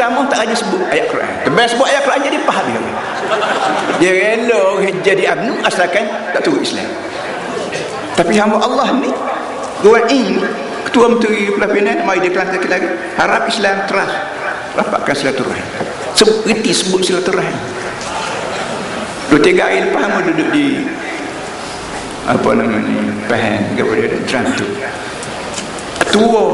ceramah tak ada sebut ayat Quran. Tebal sebut ayat Quran jadi faham dia. Dia rela orang jadi UMNO asalkan tak turut Islam. Tapi hamba Allah ni Tuan ini Ketua Menteri Pelapinan mari dia Kelantan lagi harap Islam terus rapatkan silaturahim. Seperti sebut silaturahim. 2-3 hari lepas hamba duduk di apa namanya Pahang kepada Terengganu. Ketua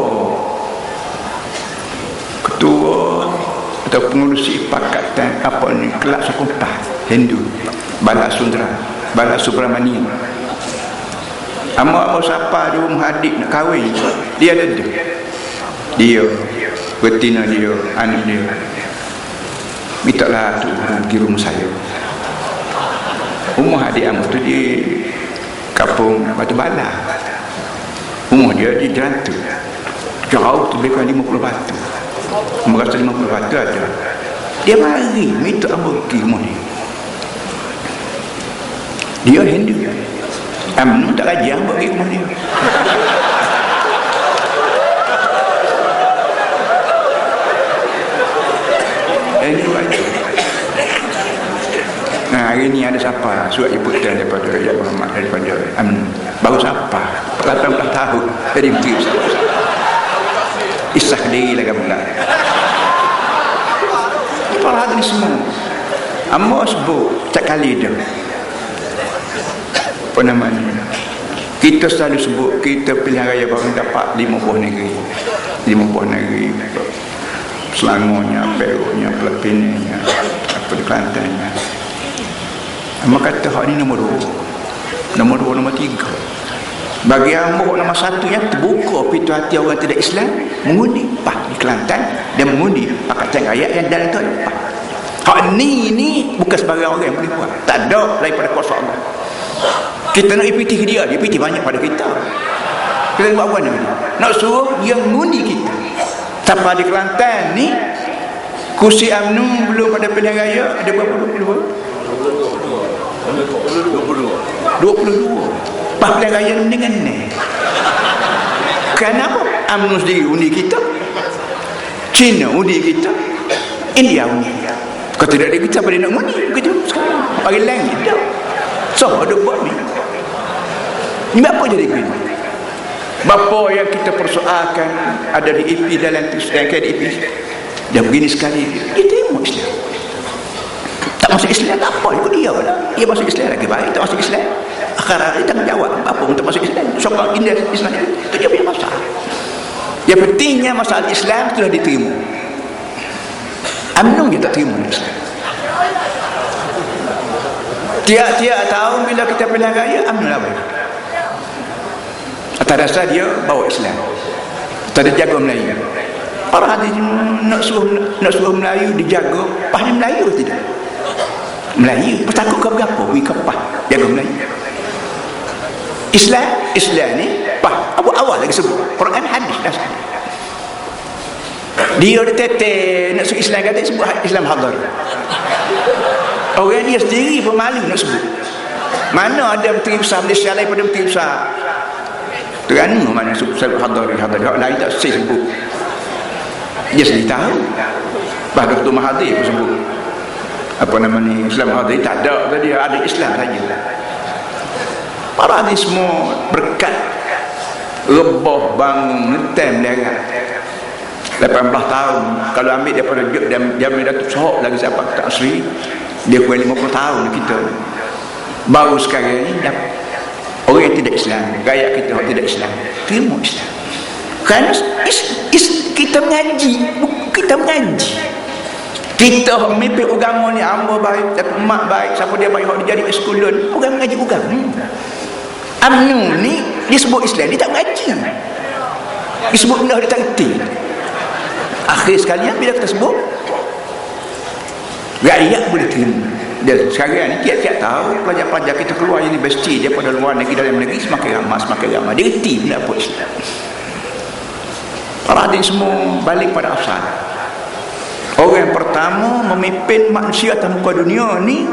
atau pengurusi pakatan apa ni kelab Sakumpah Hindu Bala Subramanian. Amak siapa dia menghadik nak kahwin, dia ada dia betina dia, anak dia mintalah tu pergi rumah saya. Rumah adik amak tu di Kampung Batu Bala. Rumah dia di Terengganu. Jauh tu lebih kurang 50 batu. Merasa 50 batu ada. Dia mari minta amak pergi rumah ni. Dia Hindu. UMNO tak lajang buat pergi rumah dia. Hindu aja. Nah, hari ni ada siapa surat jemputan daripada Raja Muhammad daripada UMNO. Baru siapa 18 tahun jadi menteri besar. Isah diri lagi pula. Para hadis semua Amba sebut tak kali dia apa namanya, kita selalu sebut kita pilihan raya baru dapat 5 buah negeri, Selangornya, Peraknya, Pelapinnya, apa di Kelantannya. Amba kata hak ni nombor 2, nombor 3. Bagi amba nombor 1 yang terbuka pintu hati orang tidak Islam mengundi PAH di Kelantan dan mengundi Pakatan Rakyat yang dalam tu PAH. Hak ni bukan sebagai orang yang boleh buat, tak ada daripada kuasa Allah. Kita nak ipitih dia pitih banyak pada kita. Kita buat apa ni? Nak suruh dia mengundi kita. Sampai di Kelantan ni kursi UMNO belum pada pilihan raya ada berapa? 22. Pas pilihan raya ni dengan ni. Kenapa? UMNO sendiri undi kita, China undi kita, India undi kita. Kalau tidak ada kita pada nak undi begitu sekarang bagi langit dah. So ada buat ni. Ini apa jadi begini? Bapa yang kita persoalkan ada di IP dalam sedangkan di IP dia begini sekali dia terima Islam. Tak masuk Islam tak apa, ikut dia pula. Dia masuk Islam lagi baik, tak masuk Islam akhirat dia tanggungjawab apa untuk masuk Islam. Soal India Islam itu dia punya masalah. Yang pentingnya masalah Islam sudah diterima. UMNO dia tak terima Islam. Tiap-tiap tahun bila kita pilihan raya UMNO lah baik. Atas dasar dia bawa Islam, tak ada jaga Melayu. Para hadis nak suruh Melayu dijaga PAH ni Melayu tidak? Melayu bertakut ke berapa? Wikapah jaga Melayu. Islam ni PAH awal lagi sebut Quran hadis dah. Dia teteh nak sebut Islam kata sebut Islam hadar. Orang dia sendiri pun malu nak sebut. Mana ada menteri besar Malaysia lain pada menteri besar Terengganu mana sebut hadar lain tak saya sebut. Dia sendiri tahu. Bahkan Ketua Mahathir pun sebut apa nama ni Islam hadar tak ada, tadi ada Islam saja. Para hadis semua berkat rebah bangun ngetem lerat 18 tahun. Kalau ambil daripada zaman Datuk Sohok lagi siapa tak asli dia kurang 50 tahun kita. Baru sekarang ni orang yang tidak Islam, gaya kita orang tidak Islam terima Islam. Kerana kita mengaji, kita memimpin agama ni amba baik, emak baik, siapa dia baik dia jadi sekolah orang mengaji agama. UMNO ni dia sebut Islam, dia tak mengaji, dia sebut benda dia tak erti. Akhir sekalian bila kita sebut rakyat boleh terima. Dan sekarang ni tiap-tiap tahun pelajar-pelajar kita keluar universiti daripada luar negeri dalam negeri semakin ramai dia erti benda apa Islam. Para hadis semua balik pada asal. Orang yang pertama memimpin manusia atas muka dunia ni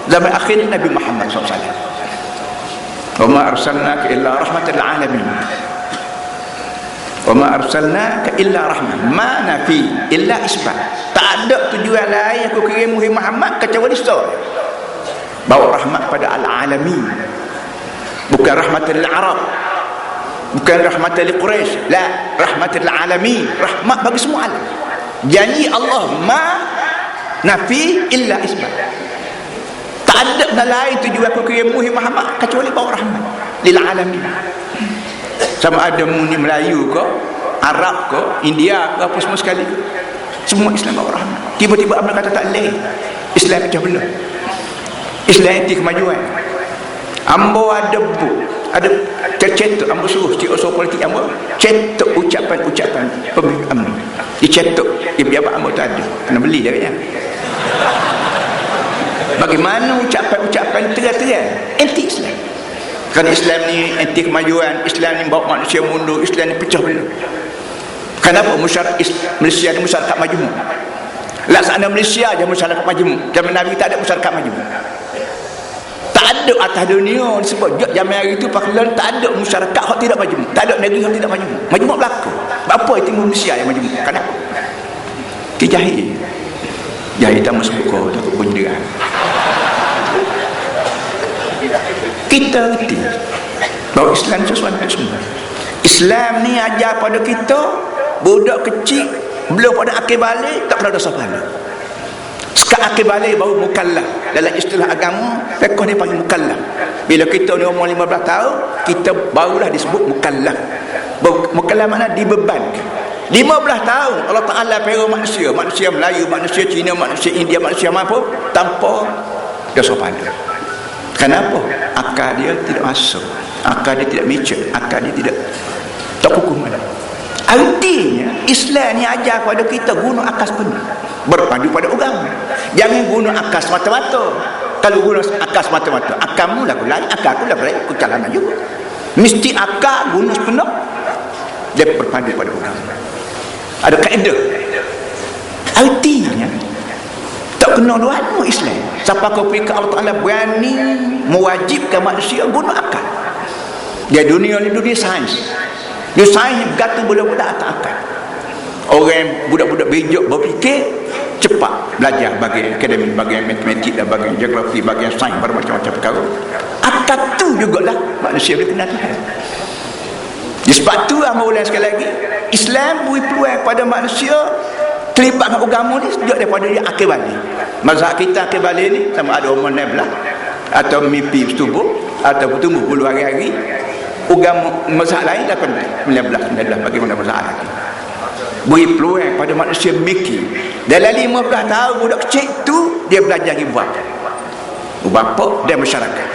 zaman akhir Nabi Muhammad SAW. Wa ma arsalnaka illa rahmatan lil alamin. wa ma arsalnaka illa rahmah, ma nafi illa isbat. Tak ada tujuan lain aku kirim Muhammad kecuali satu, bawa rahmat pada al-alamin. Bukan rahmatan lil Arab, bukan rahmatan lil Quraisy, la, rahmatan lil alamin, rahmat bagi semua alam. Janji Allah ma nafi illa isbat. Tak ada benda lain tujuan aku kirim Muhammad kecuali bawa rahmat lil alamin. Sama ada muni Melayu ke, Arab ke, India ke, apa semua sekali ke, semua Islam bawa rahmat. Tiba-tiba Abang kata tak boleh, Islam pecah belah, Islam anti kemajuan. Ambo ada buku, ada tercetuk, ambo suruh cik usaha politik ambo cetuk ucapan-ucapan pemimpin ambo, dicetuk di pejabat ambo tak ada, kena beli dia kan. Bagaimana ucapan-ucapan terang-terang anti Islam. Kerana Islam ni anti kemajuan, Islam ni bawa manusia mundur, Islam ni pecah belah. Kenapa Malaysia ni masyarakat majmuk? Laksana Malaysia je masyarakat majmuk, zaman Nabi tak ada masyarakat majmuk. Tak ada atas dunia disebut zaman hari itu Pakistan tak ada masyarakat yang tidak majmuk, tak ada negeri yang tidak majmuk. Majmuk berlaku. Apa itu Malaysia yang majmuk? Kenapa? Jahil. Jahil tak masuk kau takut bunyi dia. Kita reti bahawa Islam sesuatu semua. Islam ni ajar pada kita, budak kecil belum pada akil balik tak pernah dosa pahala. Sekat akil balik baru mukallaf. Dalam istilah agama fiqh dia panggil mukallaf. Bila kita ni umur 15 tahun, kita barulah disebut mukallaf. Mukallaf makna dibebankan. 15 tahun Allah Ta'ala pera manusia Melayu, manusia Cina, manusia India, manusia apa tanpa dosa pahala. Kenapa? Akal dia tidak masuk, akal dia tidak micet, akal dia tidak tak hukuman. Artinya Islam ni ajar kepada kita guna akal penuh, berpadu pada agama. Jangan guna akal semata-mata. Kalau guna akal semata-mata, akalmu lagu lain, akalku lagu lain, kecalanan juga. Mesti akal guna sepenuh, dia berpadu pada agama. Ada kaedah. Artinya tak kena luar Islam. Siapa kau fikir Allah Ta'ala berani mewajibkan manusia guna akal. Dia dunia ni dunia sains. Dia sains berkata budak-budak atas akal. Orang budak-budak bijak berfikir cepat belajar bagian akademik, bagian matematik dan bagian geografi, bagian sains, bermacam-macam perkara. Akal tu jugalah manusia dia kena Tuhan. Sebab tu amalan sekali lagi Islam beri peluang pada manusia terlibat dengan agama ni sejak daripada dia akil balik. Mazhab kita akil balik ni sama ada umur 16 atau mimpi bertubuh atau bertumbuh puluh hari-hari. Agama mazhab lain dah kena 19 bagaimana mazhab lagi. Beri peluang pada manusia mikir. Dalam 15 tahun budak kecil tu dia belajar ibu bapa dan masyarakat.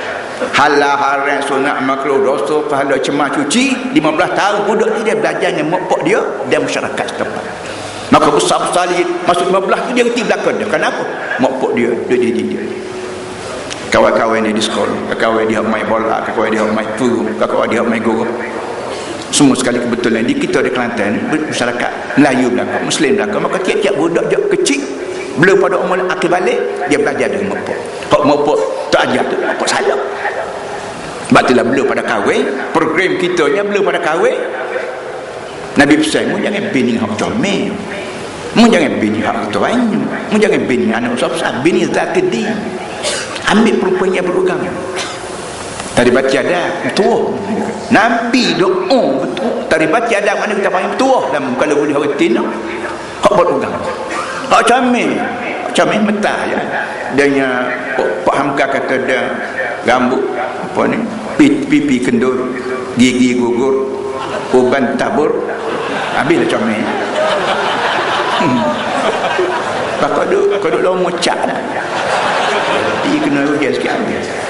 Halal haram sunat makruh dosa pahala cemah cuci. 15 tahun budak ni dia belajar dengan mak pak dia dan masyarakat setempat. Maka besar-besar masuk 15 tu dia reti belakang dia. Kenapa? Mak pak dia didik dia. Kawan-kawan dia di sekolah, kawan dia main bola, kawan dia main tu, kawan dia main guru. Semua sekali kebetulan di kita di Kelantan masyarakat Melayu belakang, Muslim belakang. Maka tiap-tiap budak kecil belum pada umur akil balik dia belajar dengan mak pak. Kalau mak pak tak ajar tu mak pak salah. Sebab itulah belum pada kahwin, program kita ni belum pada kahwin. Nabi pesan, mu jangan bini hak comel, mu jangan bini hak tuan, mu jangan bini anak usah-usah, bini zakat din. Ambil perempuan yang beragama. Tadi baca ada betul. Nabi doa betul. Tadi baca ada mana kita panggil betul dan kalau boleh orang tina hak beragama. Hak comel, comel mentah ya. Dia Pak Hamka kata dia rambut apa ni pipi kendur, gigi gugur, uban tabur, habislah comel. Pak kodok lama cak dah. Dia kena ujian sikit habis.